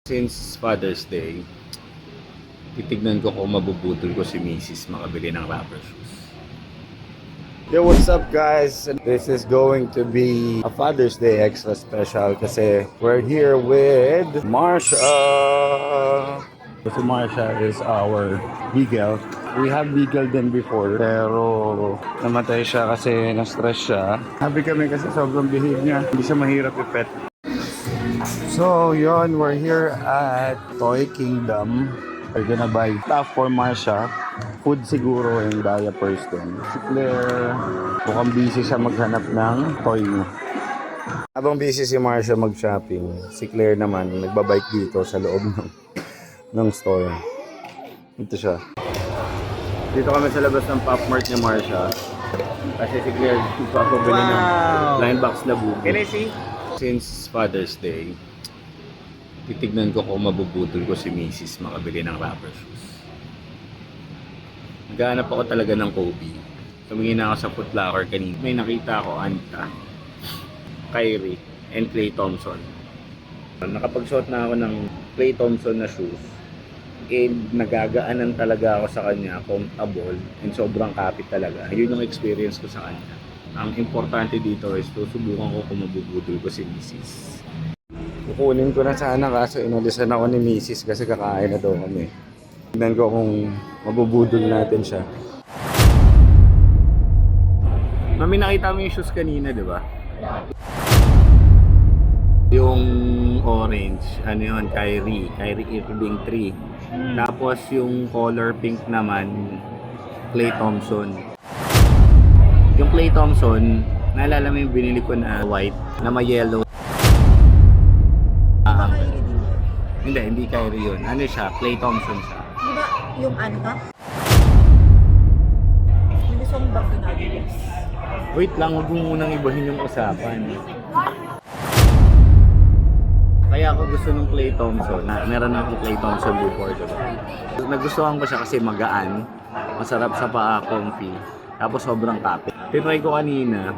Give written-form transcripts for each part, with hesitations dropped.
Since Father's Day, titignan ko kung mabubudol ko si Mrs. makabili ng rubber shoes. Yo, what's up guys? This is going to be a Father's Day extra special kasi we're here with Marsha. Si Marsha is our beagle. We have beagle din before pero namatay siya kasi na-stress siya. Happy kami kasi sobrang bihig niya. Hindi siya mahirap i-pet. So yun, we're here at Toy Kingdom. We're gonna buy stuff for Marsha. Food siguro and diapers din. Si Claire, mukhang busy siya maghanap ng toy niya. Habang busy si Marsha mag-shopping, si Claire naman nagbabike dito sa loob ng store. Ito siya. Dito kami sa labas ng Pop Mart ni Marsha. Kasi si Claire ipapabili ng Line Box Labubu. Can I see? Since Father's Day, titignan ko kung mabubudol ko si Mrs. makabili ng rubber shoes. Naghahanap ako talaga ng Kobe. Tumingin na ako sa Foot Locker kanina. May nakita ako Anta, Kyrie, and Klay Thompson. Nakapagsuot na ako ng Klay Thompson na shoes. And nagagaanan talaga ako sa kanya, comfortable, and sobrang kapit talaga. Yun yung experience ko sa kanya. Ang importante dito is susubukan ko kung mabubudol ko si Mrs. Kukunin ko na sana kaso inalisan ako ni Mrs. kasi kakain na daw kami. Tignan ko kung mabubudol natin siya. Mami, nakita mo yung shoes kanina, di ba? Yung orange, ano yun, Kyrie Irving 3. Tapos yung color pink naman, Klay Thompson. Yung Klay Thompson, naalala mo yung binili ko na white, na may yellow. Hindi Kyrie yun. Ano siya? Klay Thompson siya. Di ba yung Anta? Hindi song bag din Adidas. Wait lang, huwag mo munang ibahin yung usapan. Kaya ako gusto ng Klay Thompson. Meron akong Klay Thompson before, diba? Nagustuhan ko siya kasi magaan, masarap sa paa, comfy, tapos sobrang kapit. Tinry ko kanina,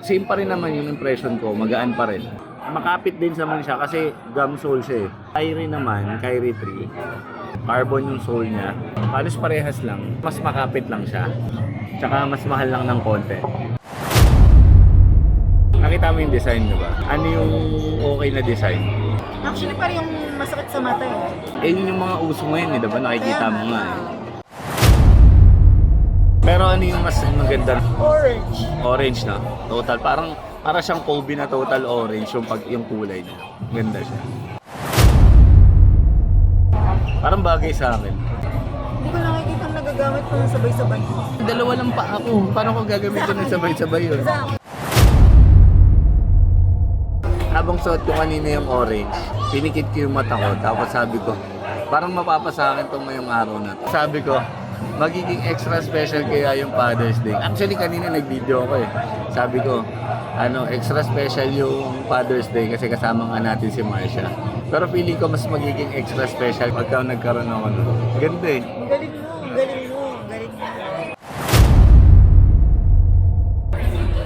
same pa rin naman yung impression ko, magaan pa rin. Makapit din naman siya kasi gum sole siya eh. Kyrie naman, Kyrie 3, carbon yung sole niya. Halos parehas lang, mas makapit lang siya. Tsaka mas mahal lang ng konti. Nakita mo yung design, diba? Ano yung okay na design? Actually, parang yung masakit sa mata eh. Yun yung mga uso ngayon, diba? Nakikita mo nga eh. Pero ano yung mas maganda? Orange. Orange na. Total. Para siyang Kobe na total orange yung kulay niya. Ganda siya. Parang bagay sa akin. Hindi ko nakikita ang nagagamit ko ng sabay-sabay. Dalawa lang pa ako. Paano ko gagamitin ng sabay-sabay yun? Habang suot ko kanina yung orange, pinikit ko yung mata ko. Tapos sabi ko, parang mapapasa akin itong ngayong araw na to. Sabi ko, magiging extra special kaya yung Father's Day. Actually, kanina nag-video ako eh. Sabi ko, extra special yung Father's Day kasi kasama nga natin si Marsha. Pero feeling ko mas magiging extra special pagka nagkaroon ako nun. Ganda eh. Ang galing mo, ang galing mo, ang galing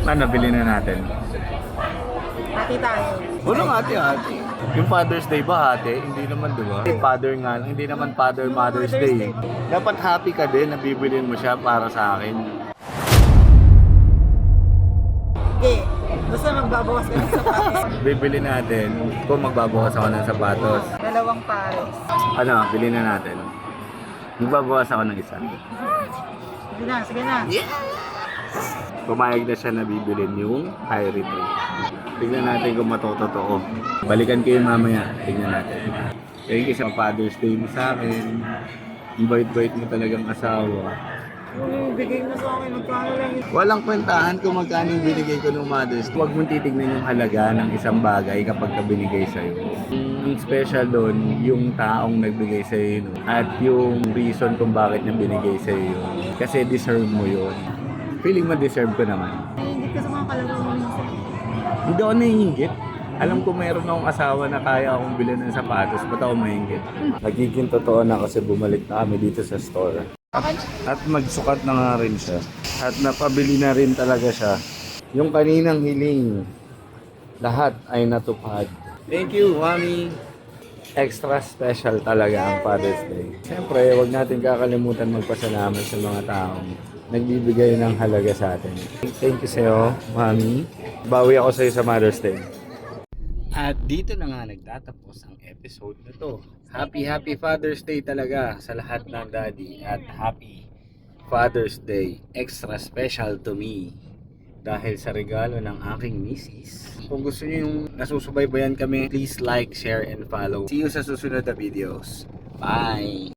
mo. Nabili na natin. Hati tayo. Unang hati-hati. Yung Father's Day ba hati? Hindi naman, di ba? Father nga lang. Hindi naman Mother's Day. Dapat happy ka din na bibilin mo siya para sa akin. Okay. Basta magbabawas ka ng sapatos. Bibili natin kung magbabawas ako ng sapatos. 2 pares. Bili na natin. Magbabawas ako ng isa. Sige na, sige na. Pumayag na siya na bibilin yung Kyrie 3. Tignan natin kung matotoo. Balikan ko yung mamaya. Tignan natin. Thank you sa Father's Day mo sa akin. Ang bait-bait mo talagang asawa. Yung bigay mo sa akin, magkano lang yun. Walang kwentahan kung magkano yung binigay ko ng Mother's Day. Huwag mong titignan yung halaga ng isang bagay kapag ka binigay sa'yo. Ang special doon, yung taong nagbigay sa'yo yun. At yung reason kung bakit niya binigay sa'yo yun. Kasi deserve mo yun. Feeling mo deserve ko naman. Naiingit ka sa mga kalaro mo minsan. Hindi ako naiingit. Alam ko mayroon akong asawa na kaya akong bilhin ng sapatos. Ba't ako maingit? Nagiging totoo na kasi bumalik na kami dito sa store. At magsukat na nga rin siya. At napabili na rin talaga siya. Yung kaninang hiling, lahat ay natupad. Thank you, Mami. extra special talaga ang Father's Day. Siyempre, huwag natin kakalimutan magpasalamat sa mga taong nagbibigay ng halaga sa atin. Thank you sa'yo, Mami. Bawi ako sa'yo sa Mother's Day. At dito na nga nagtatapos ang episode na to. Happy Father's Day talaga sa lahat ng daddy. At happy Father's Day. Extra special to me. Dahil sa regalo ng aking misis. Kung gusto niyo yung nasusubaybayan kami, please like, share, and follow. See you sa susunod na videos. Bye!